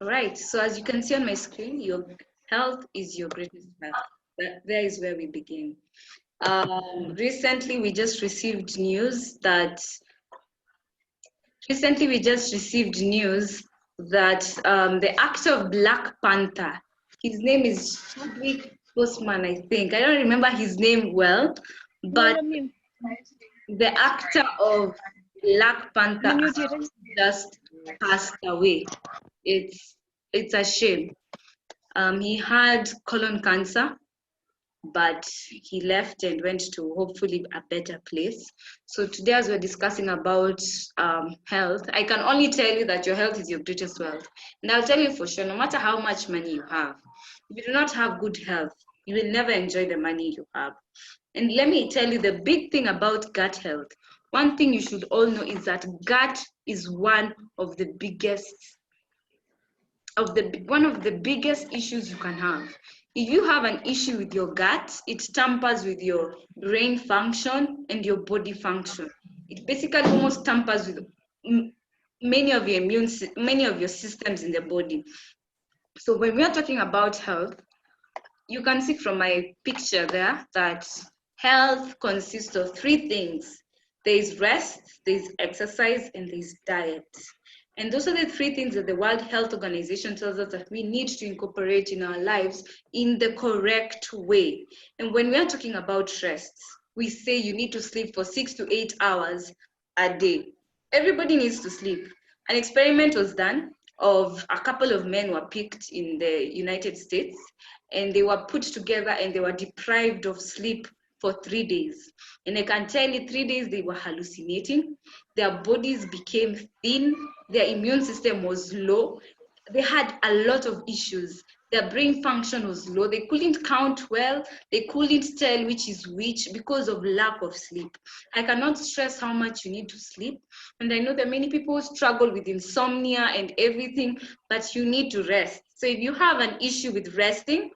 All right, so as you can see on my screen, your health is your greatest wealth. There is where we begin. Recently, we just received news that the actor of Black Panther, his name is Chadwick Boseman, I think. I don't remember his name well, but the actor of Black Panther just passed away. It's a shame. He had colon cancer, but he left and went to hopefully a better place. So today, as we're discussing about health, I can only tell you that your health is your greatest wealth. And I'll tell you for sure, no matter how much money you have, if you do not have good health, you will never enjoy the money you have. And let me tell you the big thing about gut health. One thing you should all know is that gut is one of the biggest issues you can have. If you have an issue with your gut, it tampers with your brain function and your body function. It basically almost tampers with many of your systems in the body. So when we are talking about health, you can see from my picture there that health consists of three things. There is rest, there is exercise, and there is diet. And those are the three things that the World Health Organization tells us that we need to incorporate in our lives in the correct way. And when we are talking about rest, we say you need to sleep for 6 to 8 hours a day. Everybody needs to sleep. An experiment was done of a couple of men were picked in the United States, and they were put together and they were deprived of sleep for 3 days. And I can tell you, 3 days they were hallucinating. Their bodies became thin. Their immune system was low. They had a lot of issues. Their brain function was low. They couldn't count well. They couldn't tell which is which because of lack of sleep. I cannot stress how much you need to sleep. And I know that many people struggle with insomnia and everything, but you need to rest. So if you have an issue with resting,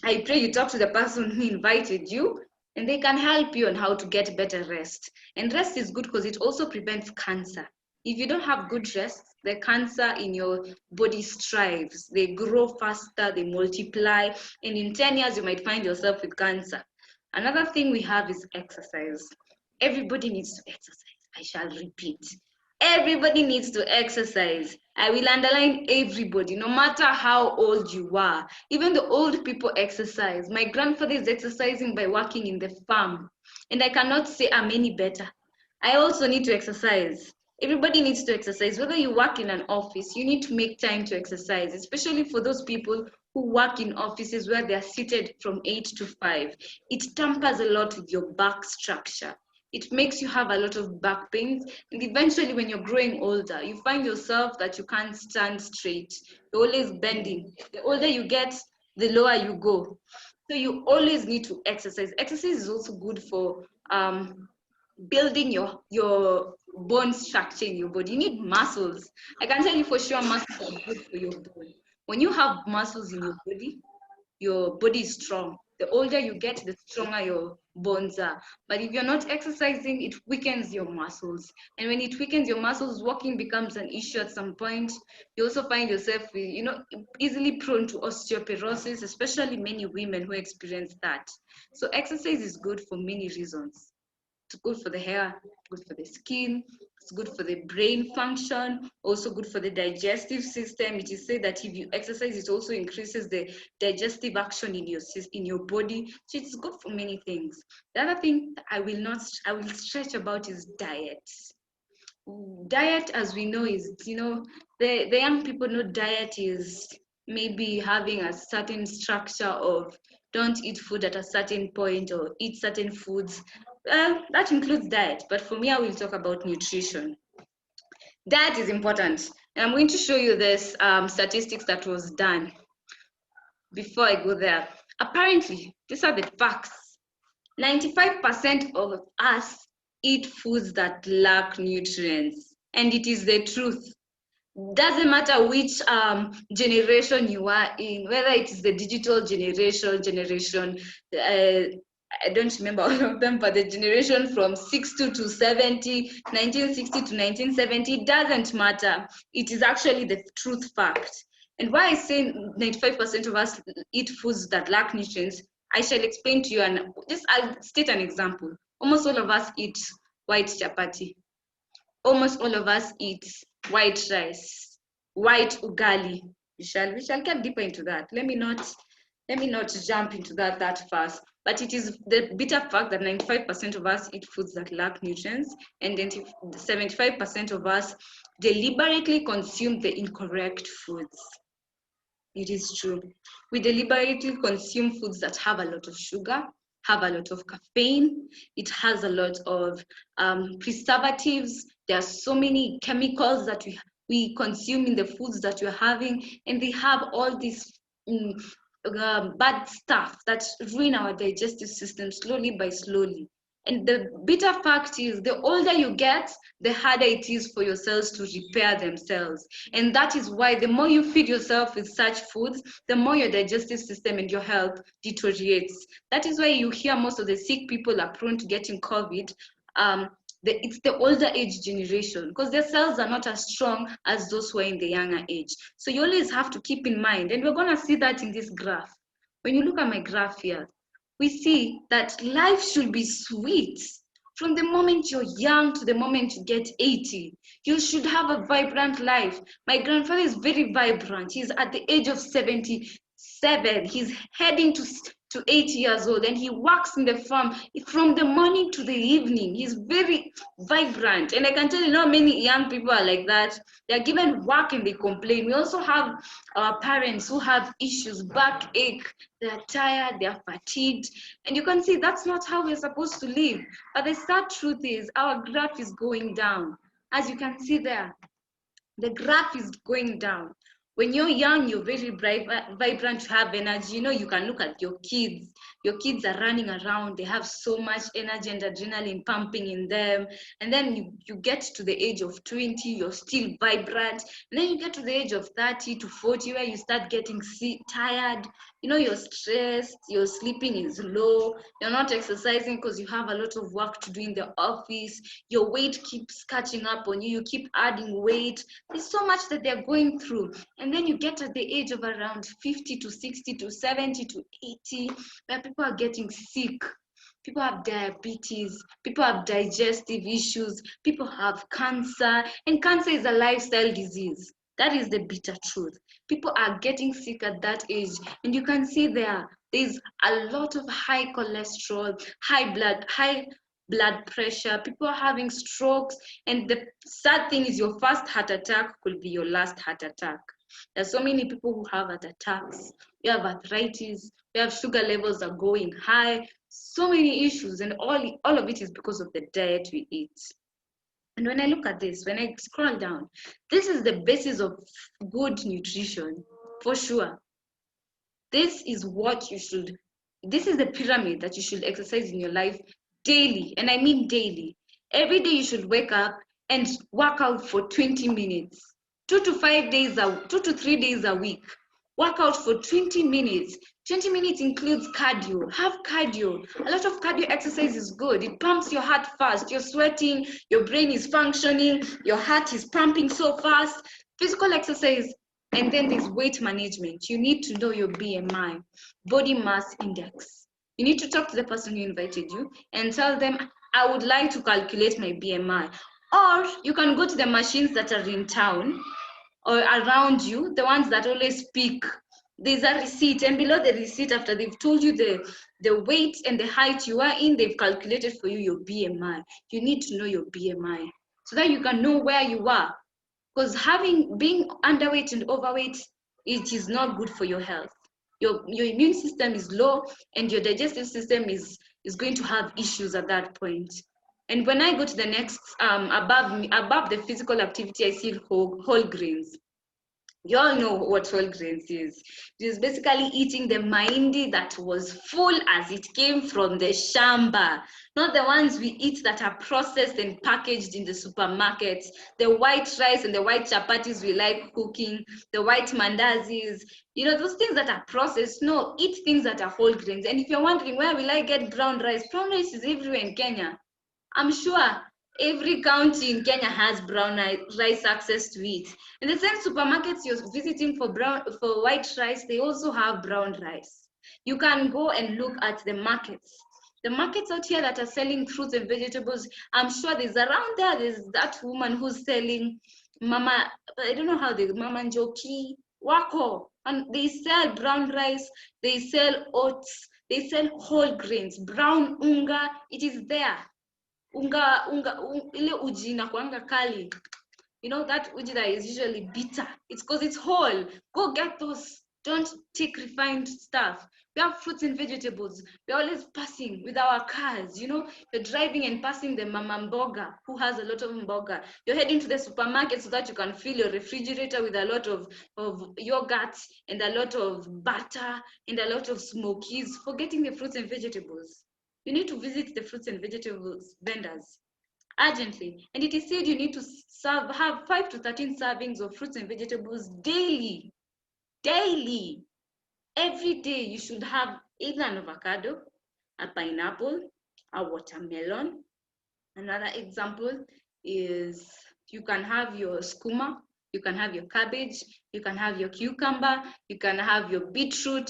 I pray you talk to the person who invited you, and they can help you on how to get better rest. And rest is good because it also prevents cancer. If you don't have good rest, the cancer in your body strives. They grow faster, they multiply, and in 10 years, you might find yourself with cancer. Another thing we have is exercise. Everybody needs to exercise. I shall repeat. Everybody needs to exercise. I will underline everybody, no matter how old you are. Even the old people exercise. My grandfather is exercising by working in the farm, and I cannot say I'm any better. I also need to exercise. Everybody needs to exercise. Whether you work in an office, you need to make time to exercise, especially for those people who work in offices where they're seated from 8 to 5. It tampers a lot with your back structure. It makes you have a lot of back pains. And eventually, when you're growing older, you find yourself that you can't stand straight. You're always bending. The older you get, the lower you go. So you always need to exercise. Exercise is also good for building your bone structure in your body. You need muscles. I can tell you for sure muscles are good for your body. When you have muscles in your body is strong. The older you get, the stronger your bones are. But if you're not exercising, it weakens your muscles. And when it weakens your muscles, walking becomes an issue at some point. You also find yourself, easily prone to osteoporosis, especially many women who experience that. So exercise is good for many reasons. It's good for the hair, good for the skin, it's good for the brain function, also good for the digestive system. It is said that if you exercise, it also increases the digestive action in your body. So it's good for many things. The other thing I will stretch about is diet. Diet, as we know, is, the young people know diet is maybe having a certain structure of don't eat food at a certain point or eat certain foods. That includes diet, but for me, I will talk about nutrition. Diet is important, and I'm going to show you this statistics that was done before I go there. Apparently, these are the facts. 95% of us eat foods that lack nutrients, and it is the truth. Doesn't matter which generation you are in, whether it is the digital generation, I don't remember all of them, but the generation from 60 to 70, 1960 to 1970, it doesn't matter. It is actually the truth fact. And why I say 95% of us eat foods that lack nutrients, I shall explain to you, and just I'll state an example. Almost all of us eat white chapati. Almost all of us eat white rice, white ugali. We shall get deeper into that. Let me not jump into that fast. But it is the bitter fact that 95% of us eat foods that lack nutrients, and then 75% of us deliberately consume the incorrect foods. It is true. We deliberately consume foods that have a lot of sugar, have a lot of caffeine. It has a lot of preservatives. There are so many chemicals that we consume in the foods that we're having, and they have all this bad stuff that ruin our digestive system slowly by slowly. And the bitter fact is, the older you get, the harder it is for your cells to repair themselves. And that is why the more you feed yourself with such foods, the more your digestive system and your health deteriorates. That is why you hear most of the sick people are prone to getting COVID. It's the older age generation, because their cells are not as strong as those who are in the younger age. So you always have to keep in mind, and we're going to see that in this graph. When you look at my graph here, we see that life should be sweet. From the moment you're young to the moment you get 80, you should have a vibrant life. My grandfather is very vibrant. He's at the age of 77. He's heading to 80 years old, and he works in the farm from the morning to the evening. He's very vibrant. And I can tell you, not many young people are like that. They're given work and they complain. We also have our parents who have issues, backache, they're tired, they're fatigued. And you can see that's not how we're supposed to live. But the sad truth is, our graph is going down. As you can see there, the graph is going down. When you're young, you're very vibrant, you have energy. You know, you can look at your kids. Your kids are running around. They have so much energy and adrenaline pumping in them. And then you get to the age of 20, you're still vibrant. And then you get to the age of 30 to 40, where you start getting tired. You know, you're stressed, your sleeping is low, you're not exercising because you have a lot of work to do in the office. Your weight keeps catching up on you. You keep adding weight. There's so much that they're going through. And then you get at the age of around 50 to 60 to 70 to 80, where people are getting sick. People have diabetes, people have digestive issues, people have cancer, and cancer is a lifestyle disease. That is the bitter truth. People are getting sick at that age, and you can see there's a lot of high cholesterol, high blood pressure. People are having strokes, and the sad thing is, your first heart attack could be your last heart attack. There's so many people who have heart attacks. We have arthritis. We have sugar levels are going high. So many issues, and all of it is because of the diet we eat. And when I look at this, when I scroll down, this is the basis of good nutrition, for sure. This is the pyramid that you should exercise in your life daily. And I mean daily. Every day you should wake up and work out for 20 minutes. 2 to 3 days a week. Work out for 20 minutes. 20 minutes includes cardio. Have cardio. A lot of cardio exercise is good. It pumps your heart fast. You're sweating, your brain is functioning, your heart is pumping so fast. Physical exercise. And then there's weight management. You need to know your BMI, body mass index. You need to talk to the person who invited you and tell them, I would like to calculate my BMI. Or you can go to the machines that are in town or around you, the ones that always speak. There's a receipt, and below the receipt, after they've told you the weight and the height you are in, they've calculated for you your BMI. You need to know your BMI so that you can know where you are. Because being underweight and overweight, it is not good for your health. Your immune system is low, and your digestive system is going to have issues at that point. And when I go to the next, above the physical activity, I see whole grains. You all know what whole grains is. It is basically eating the mahindi that was full as it came from the shamba, not the ones we eat that are processed and packaged in the supermarkets. The white rice and the white chapatis we like cooking, the white mandazis, those things that are processed. No, eat things that are whole grains. And if you're wondering where will I get brown rice is everywhere in Kenya. I'm sure every county in Kenya has brown rice access to it. And the same supermarkets you're visiting for white rice, they also have brown rice. You can go and look at the markets. The markets out here that are selling fruits and vegetables, I'm sure there's that woman who's selling Mama, I don't know how Mama Njoki, Wako, and they sell brown rice, they sell oats, they sell whole grains, brown unga, it is there. Ile uji inakuanga kali, that uji that is usually bitter, it's because it's whole. Go get those. Don't take refined stuff. We have fruits and vegetables. We're always passing with our cars, you're driving and passing the mama mboga who has a lot of mboga. You're heading to the supermarket so that you can fill your refrigerator with a lot of yogurt and a lot of butter and a lot of smokies, forgetting the fruits and vegetables. You need to visit the fruits and vegetables vendors urgently. And it is said you need to have 5 to 13 servings of fruits and vegetables daily. Daily. Every day you should have either an avocado, a pineapple, a watermelon. Another example is you can have your skuma, you can have your cabbage, you can have your cucumber, you can have your beetroot.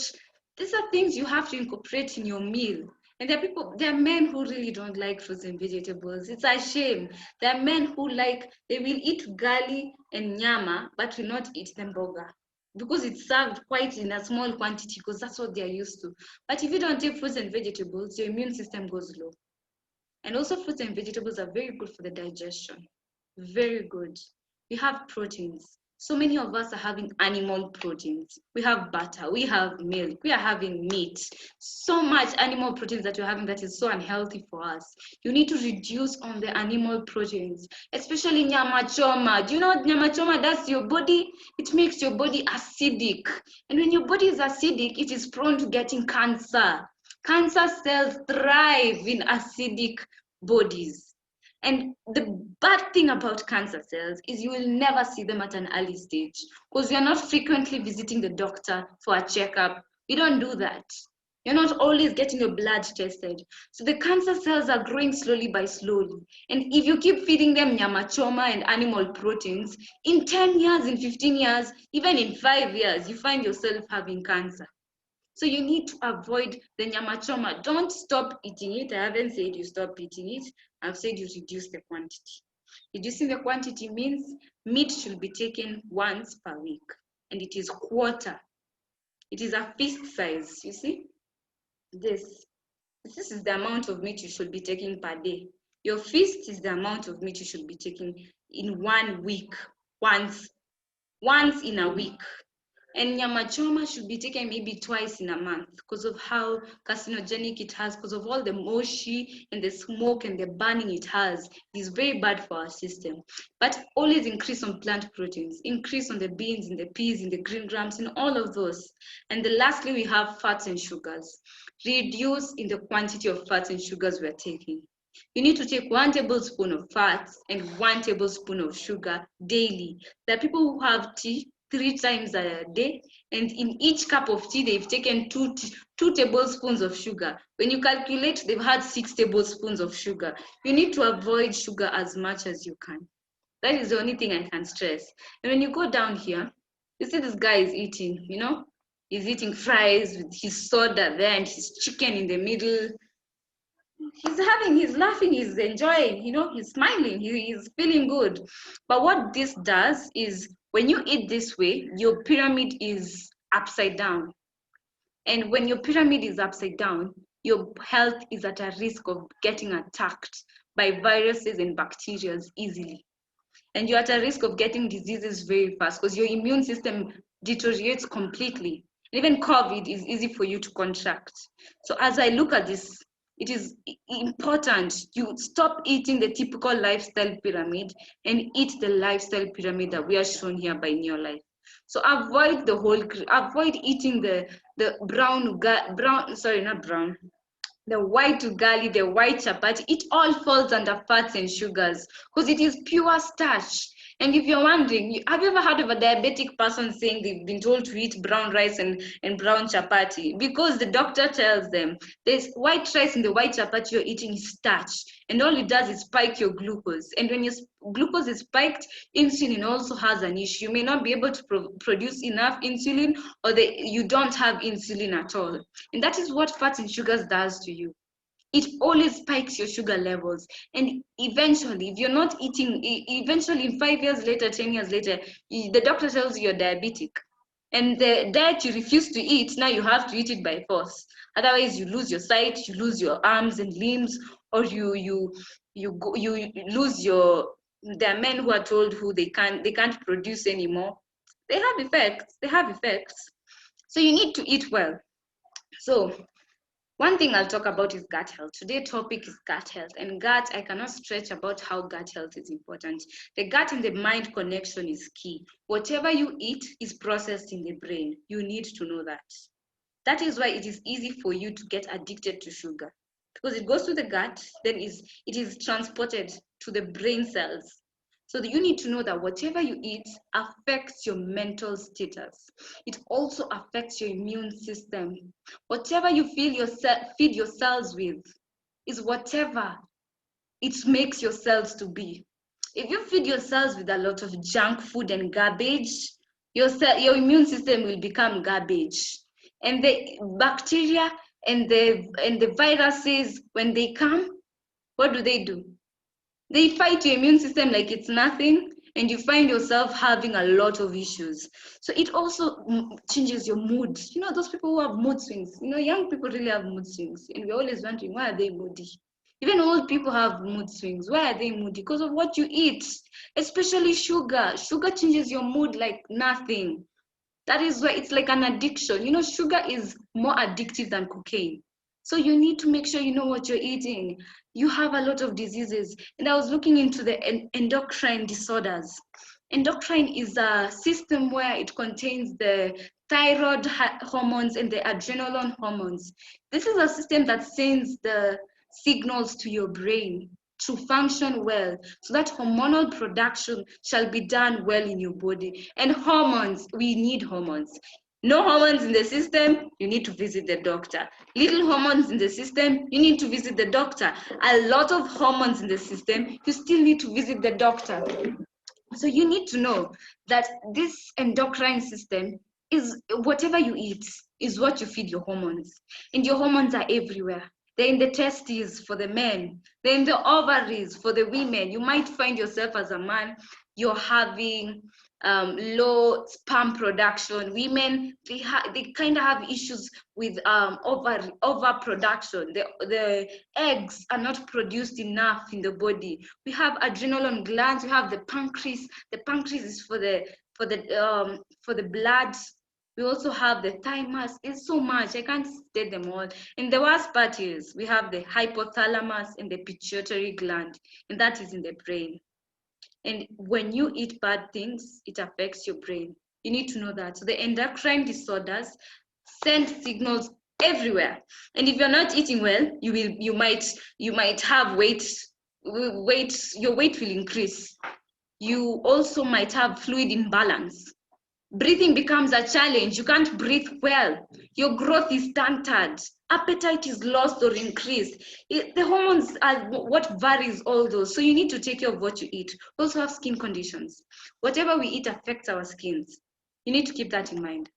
These are things you have to incorporate in your meal. And there are men who really don't like fruits and vegetables. It's a shame. There are men who they will eat gali and nyama, but will not eat the mboga because it's served quite in a small quantity because that's what they're used to. But if you don't take fruits and vegetables, your immune system goes low. And also fruits and vegetables are very good for the digestion. Very good. We have proteins. So many of us are having animal proteins. We have butter, we have milk, we are having meat. So much animal proteins that you're having that is so unhealthy for us. You need to reduce on the animal proteins, especially nyama choma. Do you know what nyama choma does to your body? It makes your body acidic. And when your body is acidic, it is prone to getting cancer. Cancer cells thrive in acidic bodies. And the bad thing about cancer cells is you will never see them at an early stage because you're not frequently visiting the doctor for a checkup. You don't do that. You're not always getting your blood tested. So the cancer cells are growing slowly by slowly. And if you keep feeding them nyama choma and animal proteins, in 10 years, in 15 years, even in 5 years, you find yourself having cancer. So you need to avoid the nyama choma. Don't stop eating it. I haven't said you stop eating it. I've said you reduce the quantity. Reducing the quantity means meat should be taken once per week. And it is quarter. It is a fist size, you see? This is the amount of meat you should be taking per day. Your fist is the amount of meat you should be taking in 1 week, once in a week. And nyama choma should be taken maybe twice in a month because of how carcinogenic it has, because of all the moshi and the smoke and the burning it has. It is very bad for our system. But always increase on plant proteins, increase on the beans, in the peas, in the green grams, in all of those. And then lastly, we have fats and sugars. Reduce in the quantity of fats and sugars we're taking. You need to take 1 tablespoon of fats and 1 tablespoon of sugar daily. There are people who have tea 3 times a day, and in each cup of tea they've taken 2 tablespoons of sugar. When you calculate, they've had 6 tablespoons of sugar. You need to avoid sugar as much as you can. That is the only thing I can stress. And when you go down here, you see this guy is eating, he's eating fries with his soda there and his chicken in the middle. He's laughing, he's enjoying, he's smiling, he's feeling good. But what this does is when you eat this way, your pyramid is upside down. And when your pyramid is upside down, your health is at a risk of getting attacked by viruses and bacteria easily. And you're at a risk of getting diseases very fast because your immune system deteriorates completely. Even COVID is easy for you to contract. So as I look at this, it is important you stop eating the typical lifestyle pyramid and eat the lifestyle pyramid that we are shown here by Neolife. So avoid avoid eating the the white ugali, the white chapati. It all falls under fats and sugars because it is pure starch. And if you're wondering, have you ever heard of a diabetic person saying they've been told to eat brown rice and brown chapati? Because the doctor tells them there's white rice in the white chapati you're eating is starch. And all it does is spike your glucose. And when your glucose is spiked, insulin also has an issue. You may not be able to produce enough insulin, or you don't have insulin at all. And that is what fats and sugars does to you. It always spikes your sugar levels. And eventually, if you're not eating, eventually in 5 years later, 10 years later, the doctor tells you you're diabetic. And the diet you refuse to eat, now you have to eat it by force. Otherwise, you lose your sight, you lose your arms and limbs, or you lose your. There are men who are told who they can't produce anymore. They have effects. They have effects. So you need to eat well. So one thing I'll talk about is gut health. Today's topic is gut health. And gut, I cannot stretch about how gut health is important. The gut and the mind connection is key. Whatever you eat is processed in the brain. You need to know that. That is why it is easy for you to get addicted to sugar. Because it goes to the gut, then it is transported to the brain cells. So you need to know that whatever you eat affects your mental status. It also affects your immune system. Whatever you feed your cells with is whatever it makes your cells to be. If you feed your cells with a lot of junk food and garbage, your immune system will become garbage. And the bacteria and the viruses, when they come, what do? They fight your immune system like it's nothing, and you find yourself having a lot of issues. So it also changes your mood. You know, those people who have mood swings, young people really have mood swings, and we're always wondering, why are they moody? Even old people have mood swings. Why are they moody? Because of what you eat, especially sugar. Sugar changes your mood like nothing. That is why it's like an addiction. Sugar is more addictive than cocaine. So you need to make sure you know what you're eating. You have a lot of diseases. And I was looking into the endocrine disorders. Endocrine is a system where it contains the thyroid hormones and the adrenaline hormones. This is a system that sends the signals to your brain to function well, so that hormonal production shall be done well in your body. And hormones, we need hormones. No hormones in the system, you need to visit the doctor. Little hormones in the system, you need to visit the doctor. A lot of hormones in the system, you still need to visit the doctor. So you need to know that this endocrine system is whatever you eat is what you feed your hormones. And your hormones are everywhere. They're in the testes for the men. They're in the ovaries for the women. You might find yourself as a man, you're having low sperm production. Women, they kind of have issues with overproduction. The eggs are not produced enough in the body. We have adrenal glands. We have the pancreas. The pancreas is for the blood. We also have the thymus. It's so much. I can't state them all. And the worst part is we have the hypothalamus and the pituitary gland, and that is in the brain. And when you eat bad things, it affects your brain. You need to know that. So the endocrine disorders send signals everywhere. And if you're not eating well, you might have weight. Your weight will increase. You also might have fluid imbalance. Breathing becomes a challenge. You can't breathe well. Your growth is stunted. Appetite is lost or increased. The hormones are what varies all those. So you need to take care of what you eat. We also have skin conditions. Whatever we eat affects our skins. You need to keep that in mind.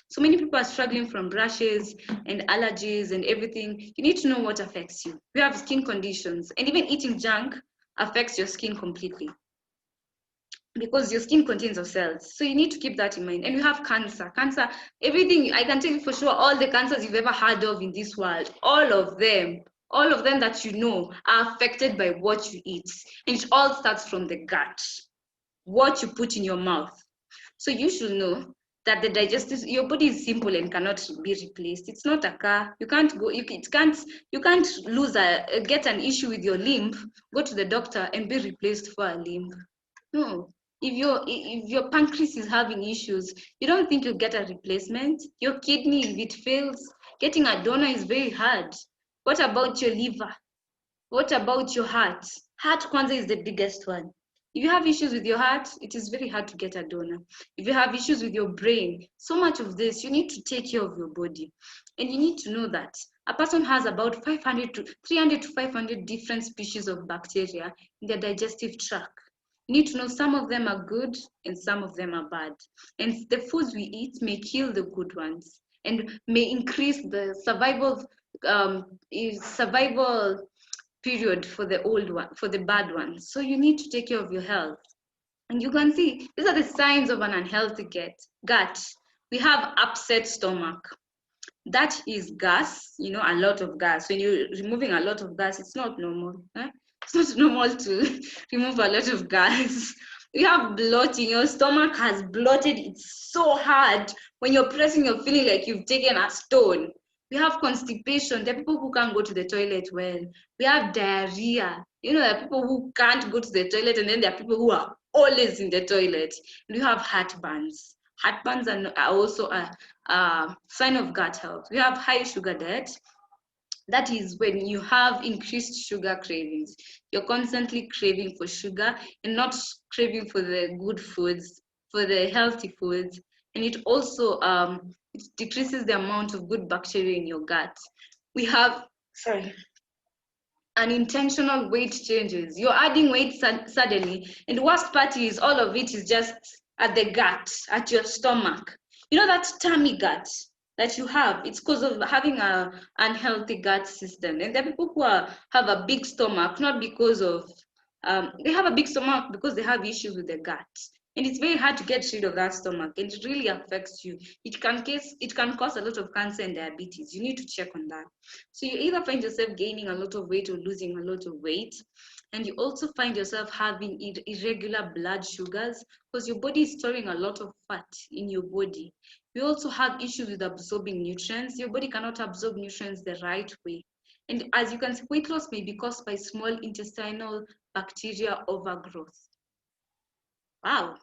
So many people are struggling from rashes and allergies and everything. You need to know what affects you. We have skin conditions, and even eating junk affects your skin completely, because your skin contains of cells. So you need to keep that in mind. And we have cancer. Everything, I can tell you for sure, all the cancers you've ever heard of in this world, all of them that you know are affected by what you eat. And it all starts from the gut, what you put in your mouth. So you should know that your body is simple and cannot be replaced. It's not a car. You can't get an issue with your limb, go to the doctor and be replaced for a limb. No. If your pancreas is having issues, you don't think you'll get a replacement. Your kidney, if it fails, getting a donor is very hard. What about your liver? What about your heart? Heart kwanza is the biggest one. If you have issues with your heart, it is very hard to get a donor. If you have issues with your brain, so much of this, you need to take care of your body. And you need to know that a person has about 300 to 500 different species of bacteria in their digestive tract. You need to know some of them are good and some of them are bad. And the foods we eat may kill the good ones and may increase the survival period for the old one, for the bad ones. So you need to take care of your health. And you can see these are the signs of an unhealthy gut. We have upset stomach. That is gas, a lot of gas. When you're removing a lot of gas, it's not normal. It's not normal to remove a lot of gas. We have bloating. Your stomach has bloated. It's so hard. When you're pressing, you're feeling like you've taken a stone. We have constipation. There are people who can't go to the toilet well. We have diarrhea. There are people who can't go to the toilet, and then there are people who are always in the toilet. And we have heartburns. Heartburns are also a sign of gut health. We have high sugar diet. That is when you have increased sugar cravings. You're constantly craving for sugar and not craving for the good foods, for the healthy foods. And it also it decreases the amount of good bacteria in your gut. We have, unintentional weight changes. You're adding weight suddenly, and the worst part is all of it is just at the gut, at your stomach. That tummy gut that you have, it's because of having a unhealthy gut system. And there are people who have a big stomach, not because of, they have a big stomach because they have issues with the gut. And it's very hard to get rid of that stomach, and it really affects you. It can cause a lot of cancer and diabetes. You need to check on that. So you either find yourself gaining a lot of weight or losing a lot of weight. And you also find yourself having irregular blood sugars because your body is storing a lot of fat in your body. We also have issues with absorbing nutrients. Your body cannot absorb nutrients the right way. And as you can see, weight loss may be caused by small intestinal bacteria overgrowth. Wow,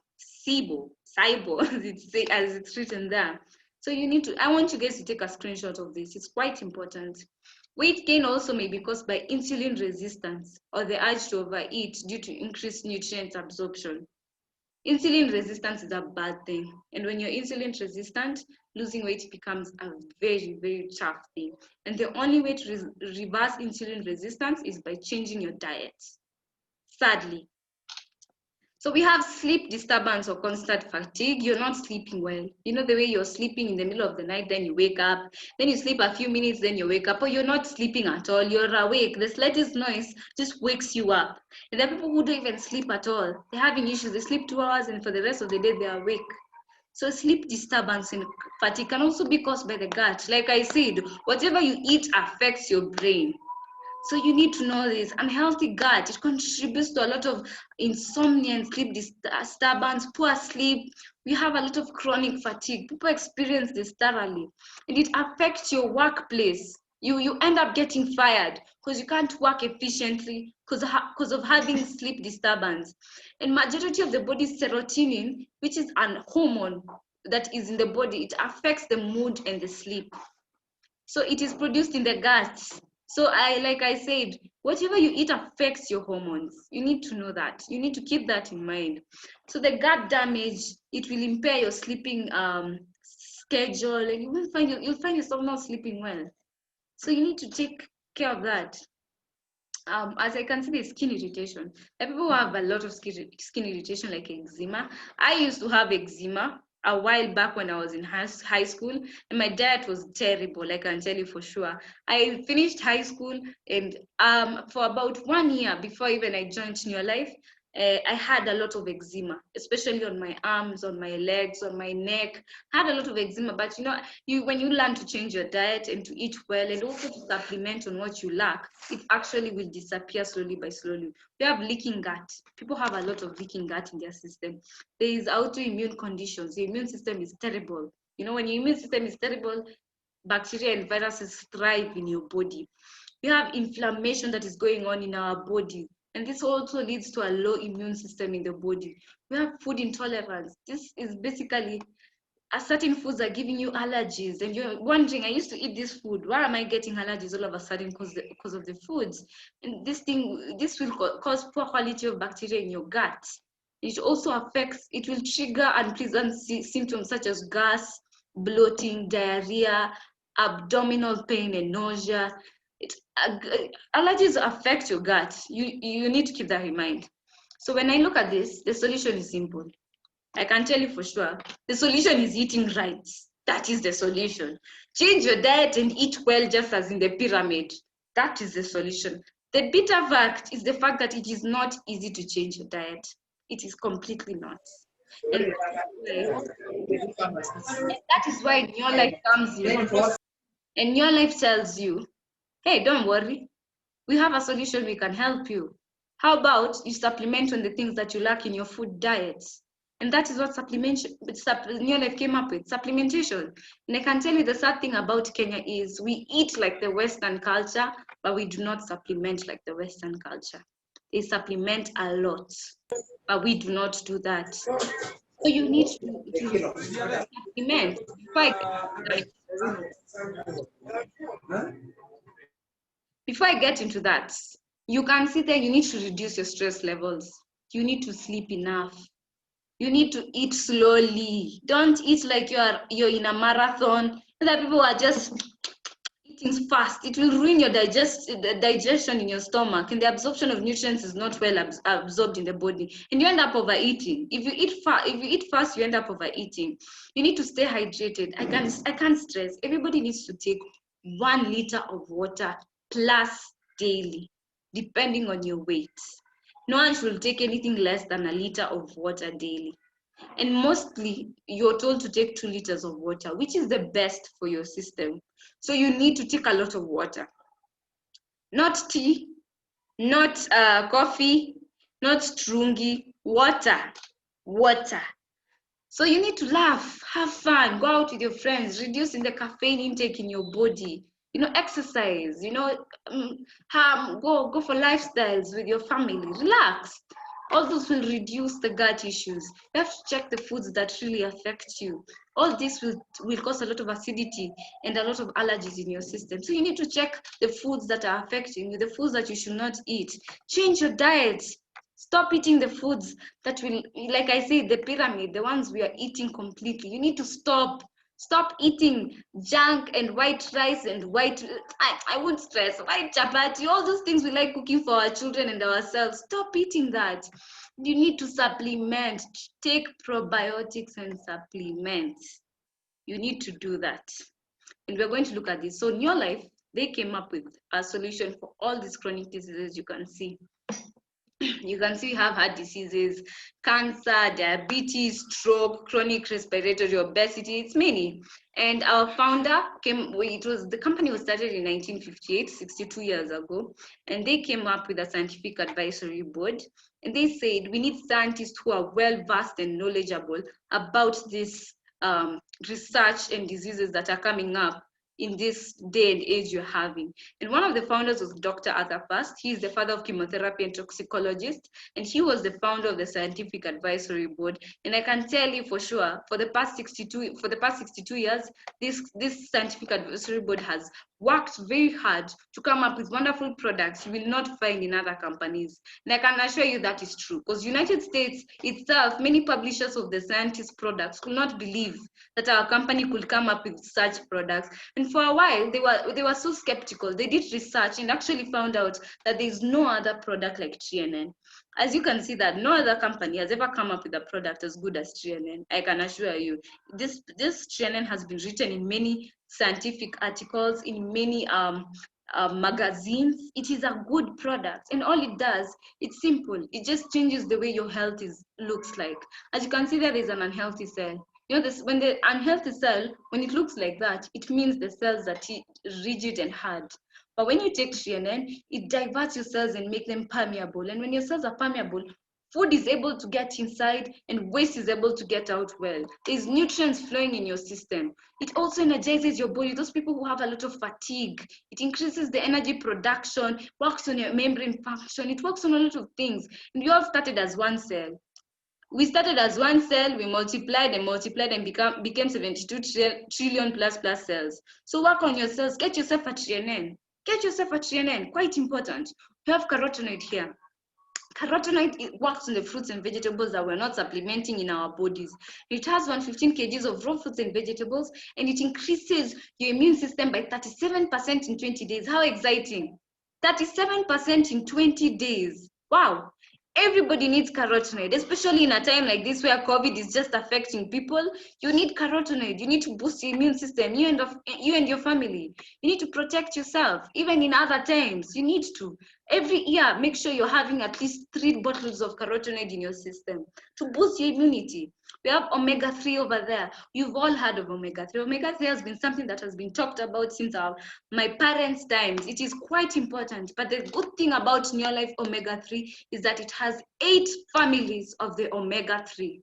SIBO, as it's written there. So I want you guys to take a screenshot of this. It's quite important. Weight gain also may be caused by insulin resistance or the urge to overeat due to increased nutrient absorption. Insulin resistance is a bad thing. And when you're insulin resistant, losing weight becomes a very, very tough thing. And the only way to reverse insulin resistance is by changing your diet, sadly. So we have sleep disturbance or constant fatigue. You're not sleeping well. The way you're sleeping in the middle of the night, then you wake up, then you sleep a few minutes, then you wake up, or you're not sleeping at all. You're awake. The slightest noise just wakes you up. And there are people who don't even sleep at all. They're having issues. They sleep 2 hours, and for the rest of the day, they're awake. So sleep disturbance and fatigue can also be caused by the gut. Like I said, whatever you eat affects your brain. So you need to know this. Unhealthy gut, it contributes to a lot of insomnia and sleep disturbance, poor sleep. We have a lot of chronic fatigue. People experience this thoroughly. And it affects your workplace. You end up getting fired because you can't work efficiently because of having sleep disturbance. And majority of the body's serotonin, which is a hormone that is in the body, it affects the mood and the sleep. So it is produced in the gut. So like I said, whatever you eat affects your hormones. You need to know that. You need to keep that in mind. So the gut damage, it will impair your sleeping schedule, and you'll find yourself not sleeping well. So you need to take care of that. As I can see, the skin irritation. People who have a lot of skin irritation, like eczema. I used to have eczema a while back when I was in high school, and my diet was terrible. I can tell you for sure. I finished high school, and for about 1 year before even I joined New Life, I had a lot of eczema, especially on my arms, on my legs, on my neck. I had a lot of eczema, but when you learn to change your diet and to eat well and also to supplement on what you lack, it actually will disappear slowly by slowly. We have leaking gut. People have a lot of leaking gut in their system. There is autoimmune conditions. Your immune system is terrible. When your immune system is terrible, bacteria and viruses thrive in your body. We have inflammation that is going on in our body. And this also leads to a low immune system in the body. We have food intolerance. This is basically certain foods are giving you allergies, and you're wondering, I used to eat this food, why am I getting allergies all of a sudden because of the foods? And this will cause poor quality of bacteria in your gut. It also affects, it will trigger unpleasant symptoms such as gas, bloating, diarrhea, abdominal pain, and nausea. Allergies affect your gut. You need to keep that in mind. So when I look at this, the solution is simple. I can tell you for sure, the solution is eating right. That is the solution. Change your diet and eat well, just as in the pyramid. That is the solution. The bitter fact is the fact that it is not easy to change your diet. It is completely not. And that is why in your life comes you. And your life tells you, hey, don't worry. We have a solution, we can help you. How about you supplement on the things that you lack in your food diet? And that is what New Life came up with, supplementation. And I can tell you the sad thing about Kenya is we eat like the Western culture, but we do not supplement like the Western culture. They supplement a lot, but we do not do that. So you need to supplement. Before I get into that, you can see that you need to reduce your stress levels. You need to sleep enough. You need to eat slowly. Don't eat like you're in a marathon. Other people are just eating fast. It will ruin your digestion in your stomach, and the absorption of nutrients is not well absorbed in the body, and you end up overeating. If you eat fast, you end up overeating. You need to stay hydrated. I can't stress. Everybody needs to take 1 liter of water plus daily, depending on your weight. No one should take anything less than 1 liter of water daily. And mostly, you're told to take 2 liters of water, which is the best for your system. So you need to take a lot of water. Not tea, not coffee, not strungi, water. So you need to laugh, have fun, go out with your friends, reducing the caffeine intake in your body. Exercise, go for lifestyles with your family, relax. All those will reduce the gut issues. You have to check the foods that really affect you. All this will cause a lot of acidity and a lot of allergies in your system. So you need to check the foods that are affecting you, the foods that you should not eat. Change your diet. Stop eating the foods that will, like I said, the pyramid, the ones we are eating completely. You need to stop. Stop eating junk and white rice and I won't stress, white chapati, all those things we like cooking for our children and ourselves. Stop eating that. You need to supplement. Take probiotics and supplements. You need to do that. And we're going to look at this. So in your life, they came up with a solution for all these chronic diseases you can see. You can see you have heart diseases, cancer, diabetes, stroke, chronic respiratory obesity, it's many. And our founder the company was started in 1958, 62 years ago, and they came up with a scientific advisory board. And they said, we need scientists who are well-versed and knowledgeable about this research and diseases that are coming up in this day and age you're having. And one of the founders was Dr. Arthur First. He is the father of chemotherapy and toxicologist, and he was the founder of the Scientific Advisory Board. And I can tell you for sure, for the past 62 years, this Scientific Advisory Board has worked very hard to come up with wonderful products you will not find in other companies. And I can assure you that is true, because United States itself, many publishers of the scientist products could not believe that our company could come up with such products. And for a while, they were so skeptical. They did research and actually found out that there is no other product like TNN. As you can see that no other company has ever come up with a product as good as TNN. I can assure you, this TNN has been written in many scientific articles, in many magazines. It is a good product, and all it does, it's simple. It just changes the way your health looks like. As you can see, there is an unhealthy cell. When the unhealthy cell, when it looks like that, it means the cells are rigid and hard. But when you take TNN, it diverts your cells and make them permeable. And when your cells are permeable, Food is able to get inside and waste is able to get out well. There's nutrients flowing in your system. It also energizes your body. Those people who have a lot of fatigue, it increases the energy production, works on your membrane function, it works on a lot of things. And we all started as one cell. We started as one cell, we multiplied and became 72 trillion plus cells. So work on your cells, get yourself a TNN. Get yourself a TNN, quite important. You have carotenoid here. Carotenoid, it works on the fruits and vegetables that we're not supplementing in our bodies. It has 115 kgs of raw fruits and vegetables, and it increases your immune system by 37% in 20 days. How exciting! 37% in 20 days. Wow. Everybody needs carotenoid, especially in a time like this where COVID is just affecting people. You need carotenoid. You need to boost your immune system, you and your family. You need to protect yourself. Even in other times, you need to. Every year, make sure you're having at least 3 bottles of carotenoid in your system to boost your immunity. We have omega-3 over there. You've all heard of omega-3. Omega-3 has been something that has been talked about since my parents' times. It is quite important. But the good thing about Neolife omega-3 is that it has 8 families of the omega-3.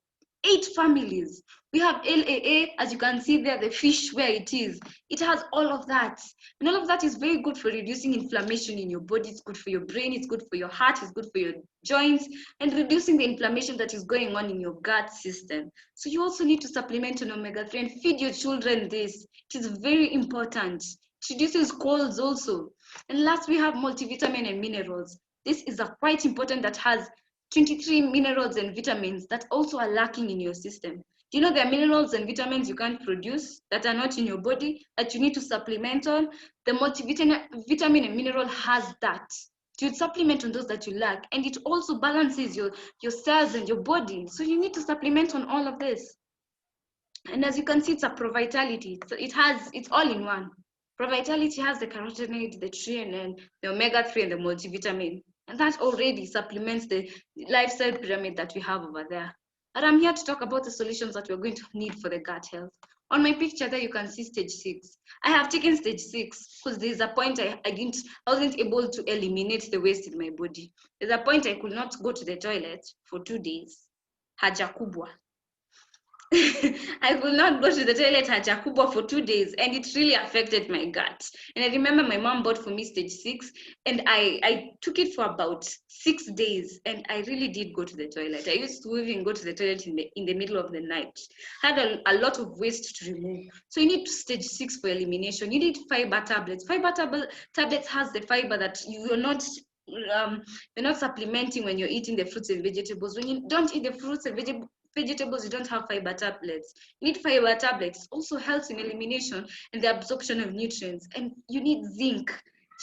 8 families. We have LAA, as you can see there, the fish where it is. It has all of that. And all of that is very good for reducing inflammation in your body. It's good for your brain. It's good for your heart. It's good for your joints and reducing the inflammation that is going on in your gut system. So you also need to supplement on omega-3 and feed your children this. It is very important. It reduces colds also. And last, we have multivitamin and minerals. This is quite important, that has 23 minerals and vitamins that also are lacking in your system. Do you know there are minerals and vitamins you can't produce that are not in your body that you need to supplement on? The multivitamin and mineral has that. You supplement on those that you lack, and it also balances your cells and your body. So you need to supplement on all of this. And as you can see, it's a Pro-Vitality. So it's all in one. Pro-Vitality has the carotenoid, the TNN, the omega-3, and the multivitamin. And that already supplements the lifestyle pyramid that we have over there. But I'm here to talk about the solutions that we're going to need for the gut health. On my picture there, you can see stage 6. I have taken stage 6 because there's a point I wasn't able to eliminate the waste in my body. There's a point I could not go to the toilet for 2 days. Haja kubwa. I could not go to the toilet haja kubwa for 2 days, and it really affected my gut. And I remember my mom bought for me stage 6, and I took it for about 6 days, and I really did go to the toilet. I used to even go to the toilet in the middle of the night. Had a lot of waste to remove. So you need stage 6 for elimination. You need fiber tablets. Fiber tablets has the fiber that you're not supplementing when you're eating the fruits and vegetables. When you don't eat the fruits and vegetables, you don't have fiber tablets. You need fiber tablets. It also helps in elimination and the absorption of nutrients. And you need zinc.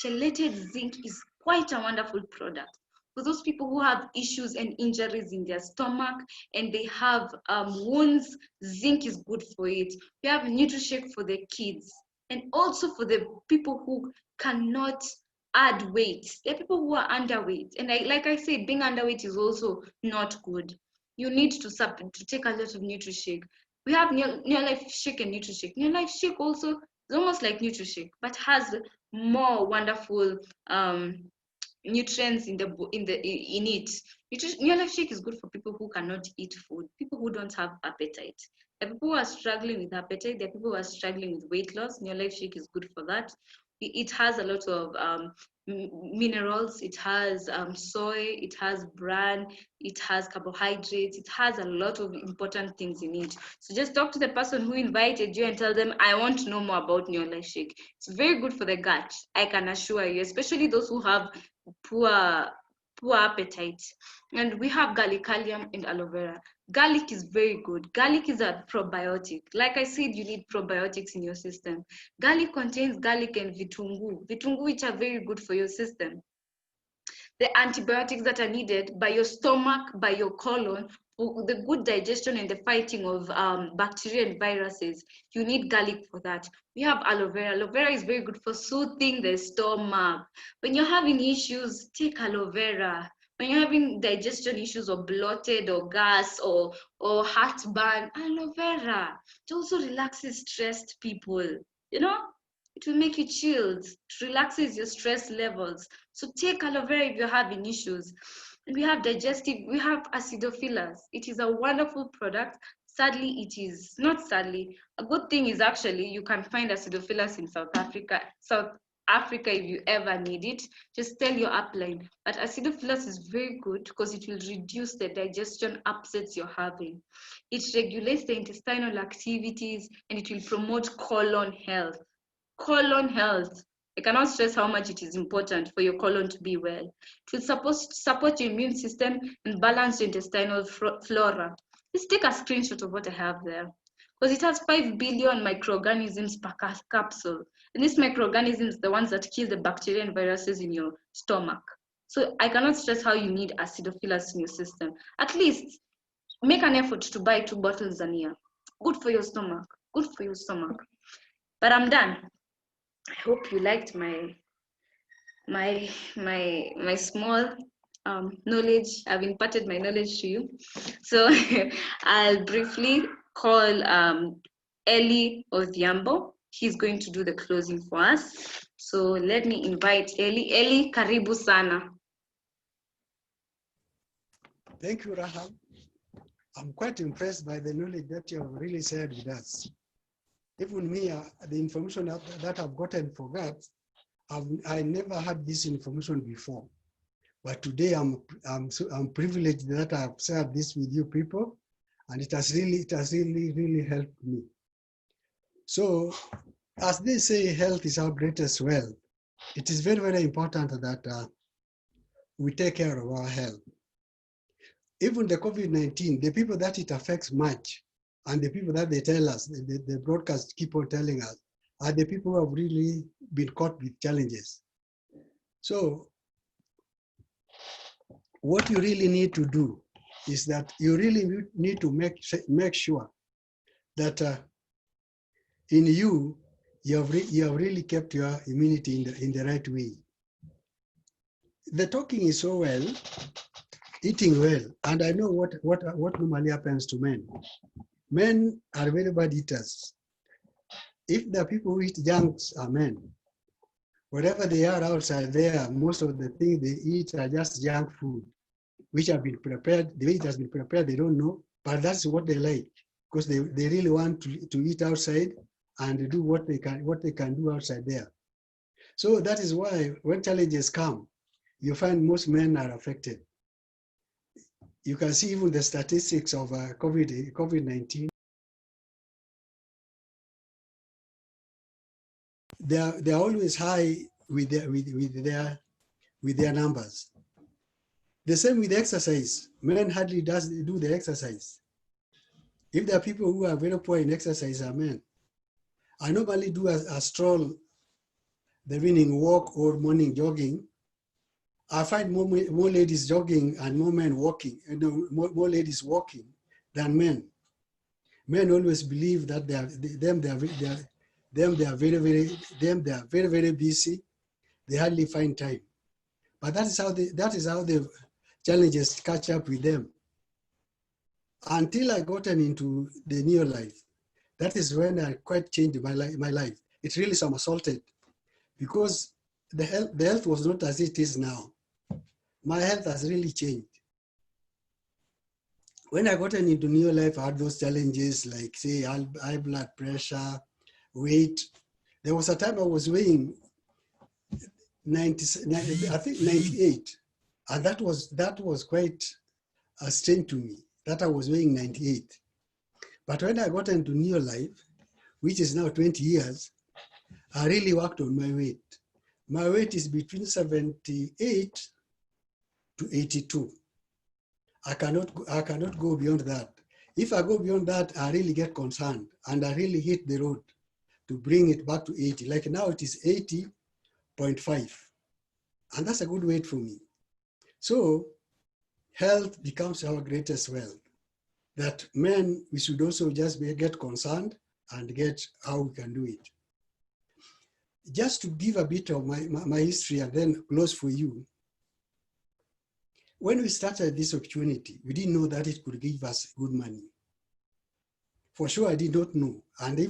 Chelated zinc is quite a wonderful product. For those people who have issues and injuries in their stomach and they have wounds, zinc is good for it. We have NutriShake for the kids, and also for the people who cannot add weight. There are people who are underweight, and like I said, being underweight is also not good. You need to take a lot of NutriShake. We have Neolife Shake and NutriShake. Neolife Shake also is almost like NutriShake, but has more wonderful nutrients in it. Neolife Shake is good for people who cannot eat food, people who don't have appetite. There are people who are struggling with appetite. There are people who are struggling with weight loss. Neolife Shake is good for that. It has a lot of minerals. It has soy, it has bran, it has carbohydrates, it has a lot of important things in it. So just talk to the person who invited you and tell them, I want to know more about Neolife Shake. It's very good for the gut, I can assure you, especially those who have poor appetite. And we have gallicalium and aloe vera. Garlic is very good. Garlic is a probiotic. Like I said, you need probiotics in your system. Garlic contains garlic and vitungu, which are very good for your system. The antibiotics that are needed by your stomach, by your colon, for the good digestion and the fighting of bacteria and viruses. You need garlic for that. We have aloe vera. Aloe vera is very good for soothing the stomach. When you're having issues, take aloe vera. When you're having digestion issues or bloated or gas or heartburn, aloe vera. It also relaxes stressed people, you know? It will make you chilled. It relaxes your stress levels. So take aloe vera if you're having issues. We have we have acidophilus. It is a wonderful product. Sadly, it is not sadly. A good thing is actually you can find acidophilus in South Africa. South Africa, if you ever need it, just tell your upline. But acidophilus is very good because it will reduce the digestion upsets you're having. It regulates the intestinal activities and it will promote colon health. Colon health. I cannot stress how much it is important for your colon to be well. It will support your immune system and balance your intestinal flora. Let's take a screenshot of what I have there. Because it has 5 billion microorganisms per capsule. And these microorganisms are the ones that kill the bacteria and viruses in your stomach. So I cannot stress how you need acidophilus in your system. At least make an effort to buy 2 bottles a year. Good for your stomach. Good for your stomach. But I'm done. I hope you liked my small knowledge. I've imparted my knowledge to you. So I'll briefly call Ellie Odhiambo. He's going to do the closing for us. So let me invite Ellie. Ellie, karibu sana. Thank you, Rahab. I'm quite impressed by the knowledge that you have really shared with us. Even me, the information that I've gotten for that, I never had this information before. But today I'm privileged that I've shared this with you people, and it has really helped me. So, as they say, health is our greatest wealth. It is very important that we take care of our health. Even the COVID-19, the people that it affects much, and the people that they tell us, the broadcast keep on telling us, are the people who have really been caught with challenges. So what you really need to do is that you really need to make sure that in you have really kept your immunity in the right way. The talking is so well, eating well, and I know what normally happens to men. Men are very bad eaters. If the people who eat junks are men, whatever they are outside there, most of the things they eat are just junk food, which have been prepared, the way it has been prepared, they don't know, but that's what they like, because they really want to eat outside and do what they can do outside there. So that is why when challenges come, you find most men are affected. You can see even the statistics of COVID-19. They're always high with their numbers. The same with exercise. Men hardly do the exercise. If there are people who are very poor in exercise, are men. I normally do a stroll, the evening walk or morning jogging. I find more ladies jogging and more men walking, more ladies walking than men. Men always believe that they are very busy. They hardly find time. But that is how the challenges catch up with them. Until I gotten into the new life, that is when I quite changed my life. It really somersaulted because the health was not as it is now. My health has really changed. When I gotten into new life, I had those challenges like, say, high blood pressure, weight. There was a time I was weighing 98, and that was quite a strain to me, that I was weighing 98. But when I got into new life, which is now 20 years, I really worked on my weight. My weight is between 78 to 82. I cannot go beyond that. If I go beyond that, I really get concerned and I really hit the road to bring it back to 80. Like now it is 80.5. And that's a good weight for me. So health becomes our greatest wealth. That men, we should also just get concerned and get how we can do it. Just to give a bit of my history and then close for you. When we started this opportunity, we didn't know that it could give us good money. For sure, I did not know. And I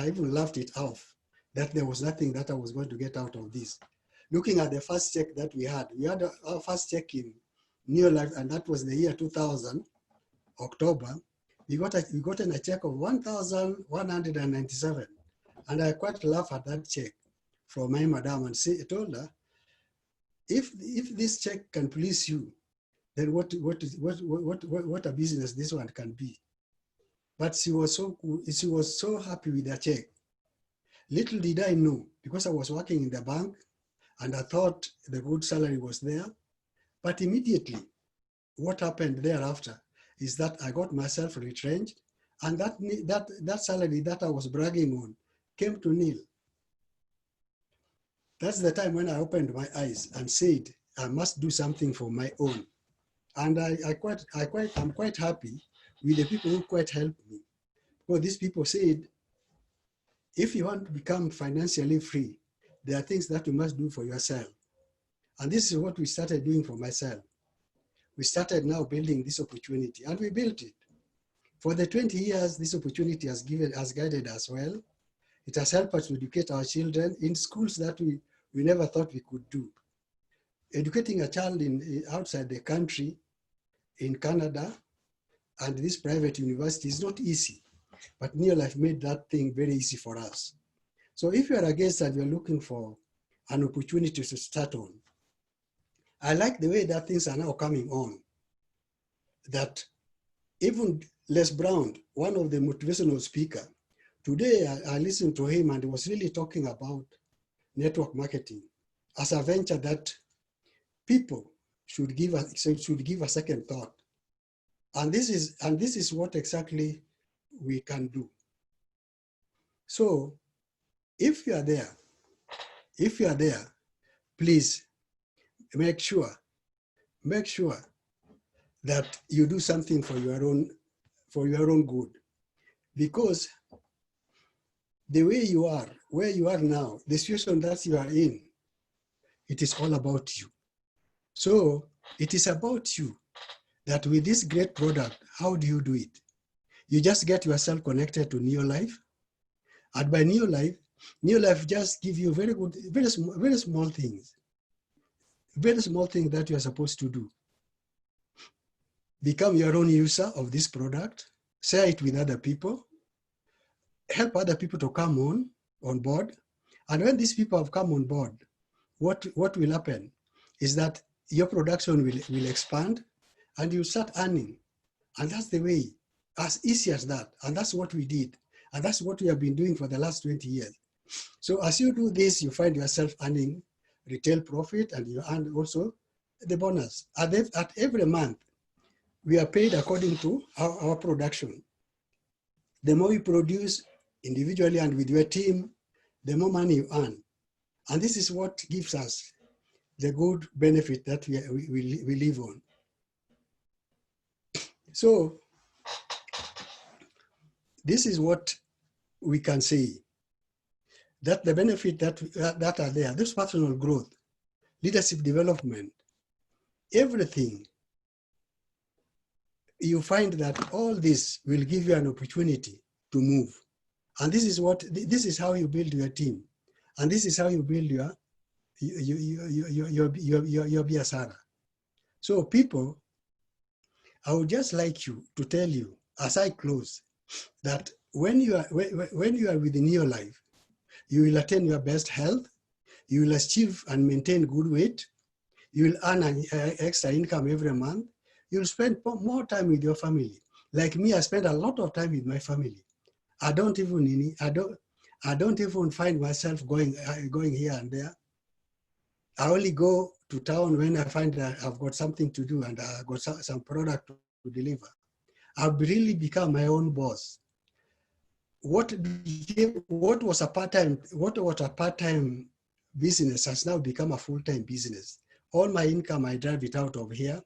even laughed it off that there was nothing that I was going to get out of this. Looking at the first check that we had our first check in Neolife, and that was the year 2000, October, we got a check of 1,197. And I quite laugh at that check from my madam and told her, if this check can please you, then what a business this one can be. But she was so happy with the check. Little did I know, because I was working in the bank and I thought the good salary was there. But immediately, what happened thereafter is that I got myself retrenched, and that salary that I was bragging on came to nil. That's the time when I opened my eyes and said, I must do something for my own. And I'm quite happy with the people who quite helped me. Because these people said, if you want to become financially free, there are things that you must do for yourself. And this is what we started doing for myself. We started now building this opportunity, and we built it. For the 20 years, this opportunity has guided us well. It has helped us to educate our children in schools that we never thought we could do. Educating a child outside the country, in Canada, and this private university is not easy, but Neolife made that thing very easy for us. So if you are a guest and you're looking for an opportunity to start on, I like the way that things are now coming on, that even Les Brown, one of the motivational speakers, today I listened to him and he was really talking about network marketing as a venture that people should give a second thought. And this is what exactly we can do. So if you are there, please make sure that you do something for your own good, because the way you are, where you are now, the situation that you are in, it is all about you. So it is about you, that with this great product, how do you do it? You just get yourself connected to Neolife, and by Neolife just give you very small things that you are supposed to do. Become your own user of this product, share it with other people, help other people to come on board. And when these people have come on board, what will happen is that your production will expand and you start earning. And that's the way, as easy as that. And that's what we did. And that's what we have been doing for the last 20 years. So as you do this, you find yourself earning retail profit, and you earn also the bonus. At every month, we are paid according to our production. The more you produce individually and with your team, the more money you earn. And this is what gives us the good benefit that we live on. So this is what we can say, that the benefit that are there, this personal growth, leadership development, everything, you find that all this will give you an opportunity to move. And this is how you build your team. And this is how you build your biasara. So people, I would just like to tell you, as I close, that when you are within your life, you will attain your best health, you will achieve and maintain good weight, you will earn an extra income every month, you'll spend more time with your family. Like me, I spend a lot of time with my family. I don't even find myself going here and there. I only go to town when I find that I've got something to do and I've got some product to deliver. I've really become my own boss. What was a part-time business has now become a full-time business. All my income, I drive it out of here.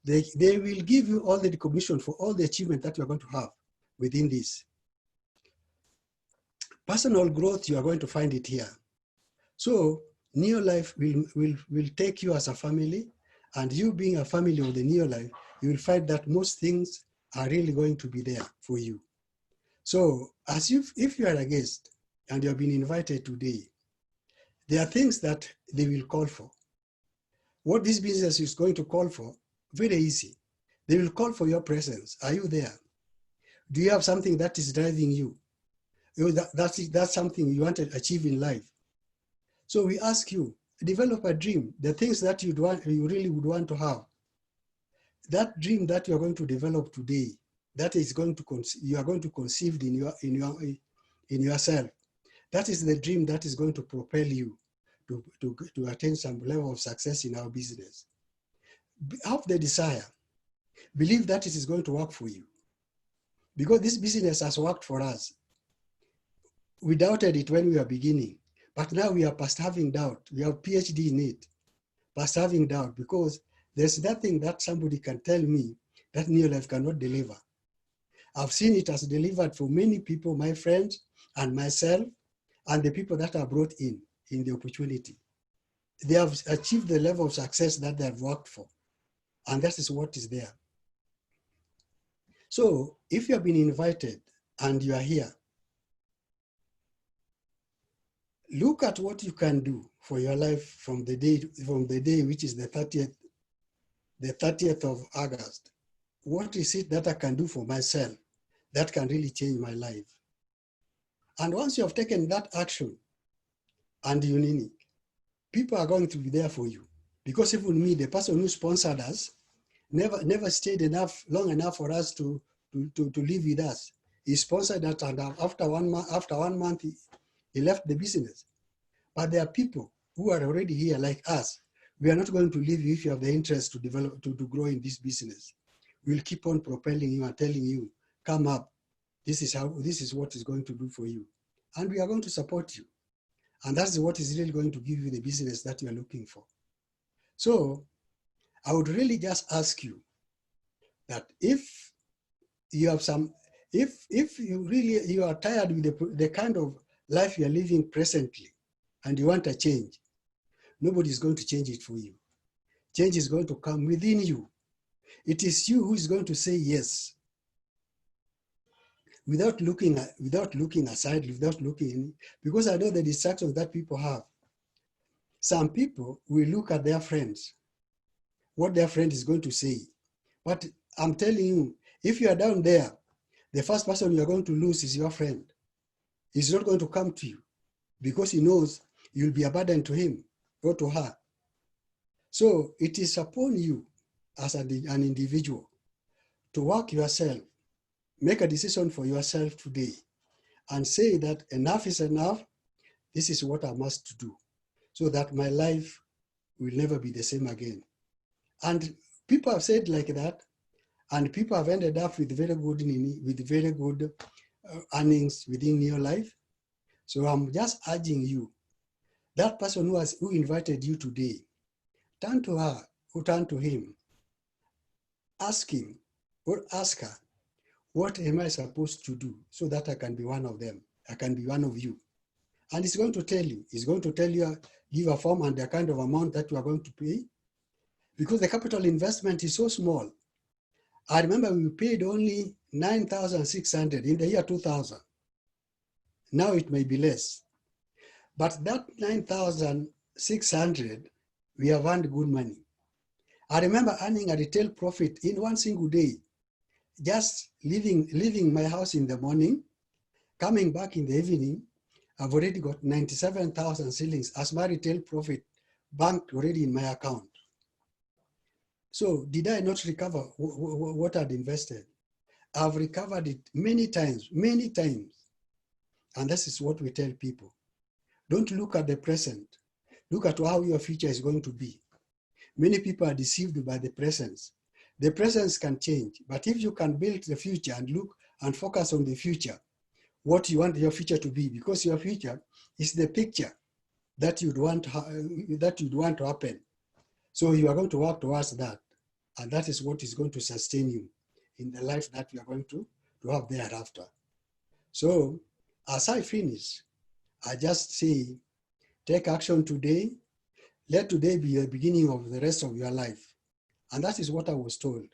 They will give you all the recognition for all the achievement that you're going to have within this. Personal growth, you are going to find it here. So Neolife will take you as a family, and you being a family of the Neolife, you will find that most things are really going to be there for you. So if you are a guest and you have been invited today, there are things that they will call for. What this business is going to call for Very easy. They will call for your presence. Are you there? Do you have something that is driving you? That's something you want to achieve in life. So we ask you, develop a dream, the things that you really would want to have. That dream that you are going to develop today, that is going to you are going to conceive in yourself. That is the dream that is going to propel you to attain some level of success in our business. Have the desire. Believe that it is going to work for you. Because this business has worked for us. We doubted it when we were beginning, but now we are past having doubt. We have PhD in it, past having doubt, because there's nothing that somebody can tell me that Neolife cannot deliver. I've seen it as delivered for many people, my friends and myself, and the people that are brought in the opportunity. They have achieved the level of success that they have worked for, and that is what is there. So if you have been invited and you are here, look at what you can do for your life from the day which is the 30th of August. What is it that I can do for myself that can really change my life? And once you have taken that action and you need it, people are going to be there for you. Because even me, the person who sponsored us, never stayed long enough for us to live with us. He sponsored us, and after 1 month, he left the business. But there are people who are already here like us. We are not going to leave you if you have the interest to develop, to grow in this business. We'll keep on propelling you and telling you, come up. This is what is going to do for you. And we are going to support you. And that's what is really going to give you the business that you are looking for. So I would really just ask you that if you have if you are tired with the kind of life you are living presently and you want a change, nobody is going to change it for you. Change is going to come within you. It is you who is going to say yes. Without looking aside, without looking in, because I know the distractions that people have. Some people will look at their friends, what their friend is going to say. But I'm telling you, if you are down there, the first person you are going to lose is your friend. He's not going to come to you because he knows you'll be a burden to him or to her. So it is upon you as an individual to work yourself, make a decision for yourself today and say that enough is enough. This is what I must do so that my life will never be the same again. And people have said like that, and people have ended up with very good earnings within your life. So I'm just urging you, that person who invited you today, turn to her or turn to him, ask him or ask her, what am I supposed to do so that I can be one of them? I can be one of you. And he's going to tell you, give a form and the kind of amount that you are going to pay, because the capital investment is so small. I remember we paid only 9,600 in the year 2000. Now it may be less. But that 9,600, we have earned good money. I remember earning a retail profit in one single day, just leaving my house in the morning, coming back in the evening. I've already got 97,000 shillings as my retail profit banked already in my account. So did I not recover what I'd invested? I've recovered it many times. And this is what we tell people. Don't look at the present. Look at how your future is going to be. Many people are deceived by the present. The present can change, but if you can build the future and look and focus on the future, what you want your future to be, because your future is the picture that you'd want to happen. So you are going to work towards that, and that is what is going to sustain you in the life that you are going to have thereafter. So as I finish, I just say, take action today. Let today be the beginning of the rest of your life. And that is what I was told.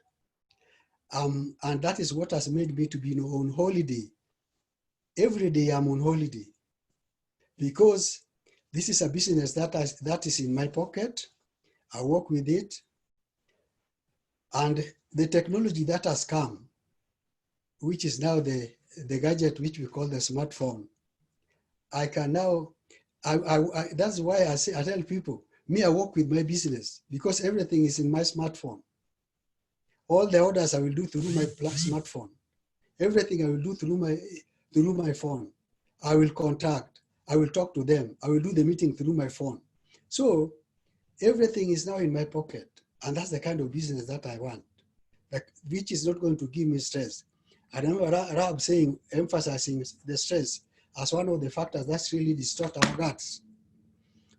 And that is what has made me to be on holiday. Every day I'm on holiday because this is a business that is in my pocket. I work with it. And the technology that has come, which is now the gadget which we call the smartphone, I can now, that's why I tell people, me, I work with my business because everything is in my smartphone. All the orders I will do through my smartphone. Everything I will do through my phone. I will contact, I will talk to them, I will do the meeting through my phone. So everything is now in my pocket. And that's the kind of business that I want, like, which is not going to give me stress. I remember Rahab saying, emphasizing the stress as one of the factors that's really distort our guts.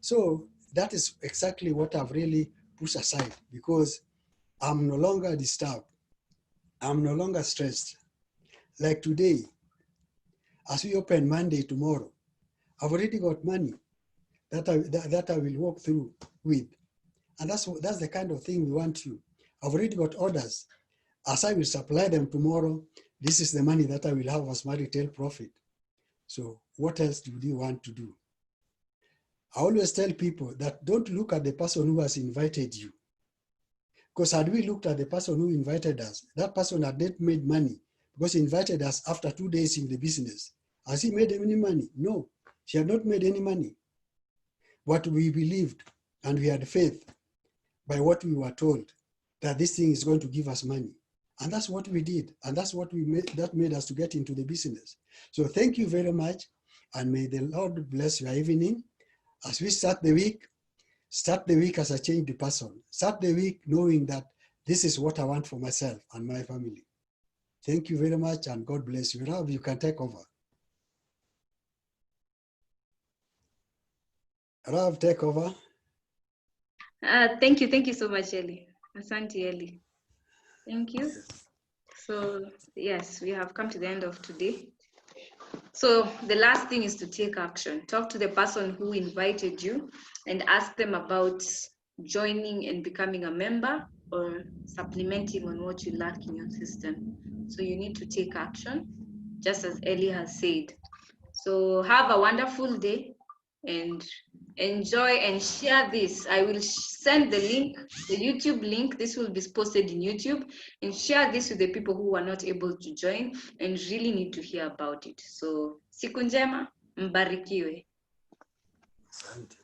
So that is exactly what I've really pushed aside, because I'm no longer disturbed. I'm no longer stressed. Like today, as we open Monday tomorrow, I've already got money that I will walk through with. And that's the kind of thing we want you. I've already got orders. As I will supply them tomorrow, this is the money that I will have as my retail profit. So what else do you want to do? I always tell people that don't look at the person who has invited you. Because had we looked at the person who invited us, that person had not made money because he invited us after 2 days in the business. Has he made any money? No, she had not made any money. But we believed and we had faith by what we were told that this thing is going to give us money. And that's what we did. And that's what that made us to get into the business. So thank you very much. And may the Lord bless your evening. As we start the week as a changed person. Start the week knowing that this is what I want for myself and my family. Thank you very much and God bless you. Rahab, you can take over. Rahab, take over. Thank you so much, Eli. Asante, Eli. Thank you. So yes, we have come to the end of today. So the last thing is to take action. Talk to the person who invited you and ask them about joining and becoming a member or supplementing on what you lack in your system. So you need to take action, just as Ellie has said. So have a wonderful day and enjoy and share this. I will send the link, the YouTube link. This will be posted in YouTube, and share this with the people who are not able to join and really need to hear about it. So siku njema, mbarikiwe. Asante.